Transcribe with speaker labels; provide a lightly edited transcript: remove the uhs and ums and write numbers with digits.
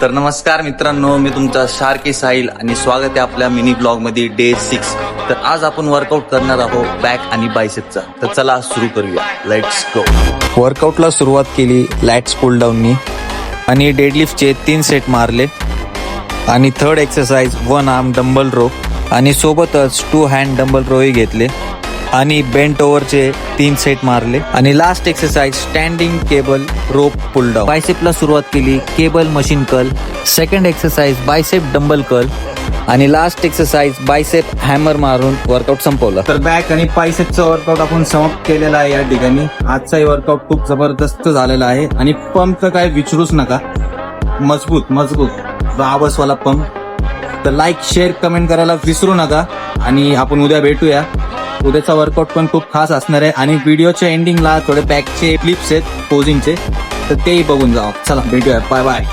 Speaker 1: तर नमस्कार मित्रांनो, मी तुमचा शार्की साहिल आणि स्वागत आहे आपल्या मिनी ब्लॉग मध्ये डे 6। तर आज आपण वर्कआउट करणार आहोत बॅक आणि बायसेपचा। तर चला सुरू करूया, लेट्स गो।
Speaker 2: वर्कआउटला सुरुवात केली लॅट्स पुल डाऊननी आणि डेडलिफ्टचे 3 सेट मारले आणि third exercise 1 arm dumbbell row आणि सोबतच 2 हँड डंबल रोही घेतले आणि बेंट ओव्हरचे 3 सेट मारले आणि लास्ट एक्सरसाइज स्टँडिंग केबल रोप पुल डाऊन। बायसेपला सुरुवात केली cable machine curl, second exercise bicep dumbbell curl आणि लास्ट एक्सरसाइज बायसेप हॅमर मारून वर्कआउट संपवला।
Speaker 3: तर बॅक आणि बायसेपचा वर्कआउट आपण समाप्त केलेला आहे या ठिकाणी। आजचाही वर्कआउट खूप जबरदस्त झालेला आहे आणि पंपचं काय विचारूच नका, मजबूत रावसवाला पंप। तर लाईक शेअर कमेंट करायला विसरू नका आणि आपण उद्या भेटूया। उद्याचा वर्कआउट पण खूप खास असणार आहे आणि व्हिडिओच्या एंडिंगला थोडे बॅकचे क्लिप्स आहेत पोजिंगचे, तर तेही बघून जावा। चला भेटूया, बाय बाय।